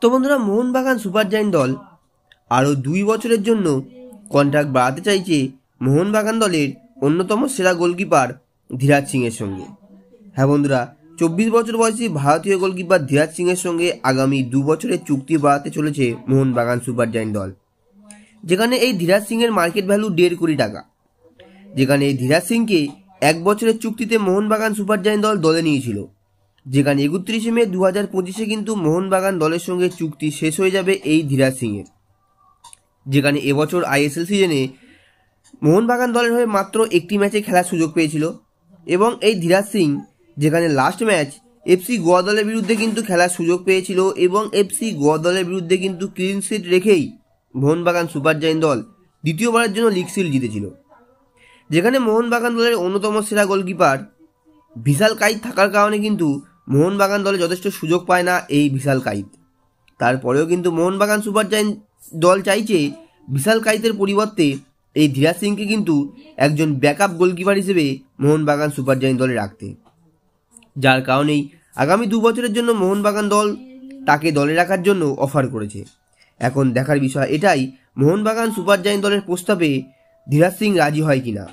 তো বন্ধুরা, Mohun Bagan super giant দল আরও 2 বছরের জন্য কন্ট্রাক্ট বাড়াতে চাইছে মোহনবাগান দলের অন্যতম সেরা গোলকিপার ধীরাজ সিংয়ের সঙ্গে। হ্যাঁ বন্ধুরা, 24 বছর বয়সী ভারতীয় গোলকিপার ধীরাজ সিংয়ের সঙ্গে আগামী 2 বছরের চুক্তি বাড়াতে চলেছে মোহনবাগান সুপার জায়েন্ট দল, যেখানে এই ধীরাজ সিংয়ের মার্কেট ভ্যালু 1.5 কোটি টাকা। যেখানে এই ধীরাজ সিংকে 1 বছরের চুক্তিতে মোহনবাগান সুপার জায়েন্ট দল দলে নিয়েছিল, যেখানে 31 মে 2025-এ কিন্তু মোহনবাগান দলের সঙ্গে চুক্তি শেষ হয়ে যাবে এই ধীরাজ সিংয়ের। যেখানে এবছর আইএসএল সিজনে মোহনবাগান দলের হয়ে মাত্র একটি ম্যাচে খেলার সুযোগ পেয়েছিল এবং এই ধীরাজ সিং যেখানে লাস্ট ম্যাচ এফসি গোয়া দলের বিরুদ্ধে কিন্তু খেলার সুযোগ পেয়েছিল এবং এফসি গোয়া দলের বিরুদ্ধে কিন্তু ক্লিন শিট রেখেই মোহনবাগান সুপার জায়েন্ট দল দ্বিতীয়বারের জন্য লিগ শিল্ড জিতেছিল। যেখানে মোহনবাগান দলের অন্যতম সেরা গোলকিপার ভিশাল কাইত থাকার কারণে কিন্তু মোহনবাগান দলে যথেষ্ট সুযোগ পায় না এই ভিশাল কাইত। তারপরেও কিন্তু মোহনবাগান সুপার জায়েন্ট দল চাইছে ভিশাল কাইতের পরিবর্তে এই ধীরাজ সিংকে কিন্তু একজন ব্যাকআপ গোলকিপার হিসেবে মোহনবাগান সুপার জায়েন্ট দলে রাখতে, যার কারণেই আগামী 2 বছরের জন্য মোহনবাগান দল তাকে দলে রাখার জন্য অফার করেছে। এখন দেখার বিষয় এটাই, মোহনবাগান সুপার জায়েন্ট দলের প্রস্তাবে ধীরাজ সিং রাজি হয় কিনা।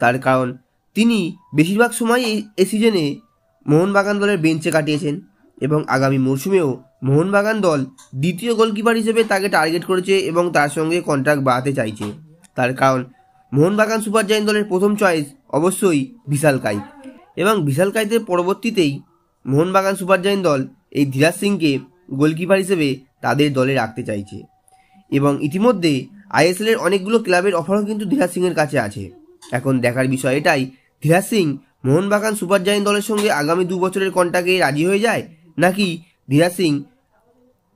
তার কারণ তিনি বেশিরভাগ সময় এই সিজনে মোহনবাগান দলের বেঞ্চে কাটিয়েছেন এবং আগামী মরশুমেও মোহনবাগান দল দ্বিতীয় গোলকিপার হিসেবে তাকে টার্গেট করেছে এবং তার সঙ্গে কন্ট্রাক্ট বাড়াতে চাইছে। তার কারণ মোহনবাগান সুপার জায়েন্ট দলের প্রথম চয়েস অবশ্যই ভিশাল কাইত এবং ভিশাল কাইতের পরবর্তীতেই মোহনবাগান সুপার জায়েন্ট দল এই ধীরাজ সিংকে গোলকিপার হিসেবে তাদের দলে রাখতে চাইছে এবং ইতিমধ্যে আইএসএল এর অনেকগুলো ক্লাবের অফারও কিন্তু ধীরাজ সিংয়ের কাছে আছে। এখন দেখার বিষয় এটাই, ধীরাজ সিং মোহনবাগান সুপার জায়েন্ট দলের সঙ্গে আগামী 2 বছরের কন্ট্রাক্টে রাজি হয়ে যায়, নাকি ধীরাজ সিং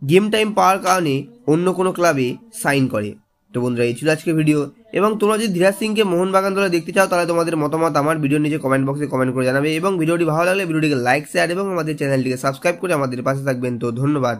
গেম টাইম পাওয়ার কারণে অন্য কোনো ক্লাবে সাইন করে। তো বন্ধুরা, এই ছিল আজকে ভিডিও এবং তোমরা যদি ধীরাজ সিংকে মোহনবাগান দলে দেখতে চাও তাহলে তোমাদের মতামত আমার ভিডিওর নিচে কমেন্ট বক্সে কমেন্ট করে জানাবে এবং ভিডিওটি ভালো লাগলে ভিডিওটিকে লাইক, শেয়ার এবং আমাদের চ্যানেলটিকে সাবস্ক্রাইব করে আমাদের পাশে থাকবেন। তো ধন্যবাদ।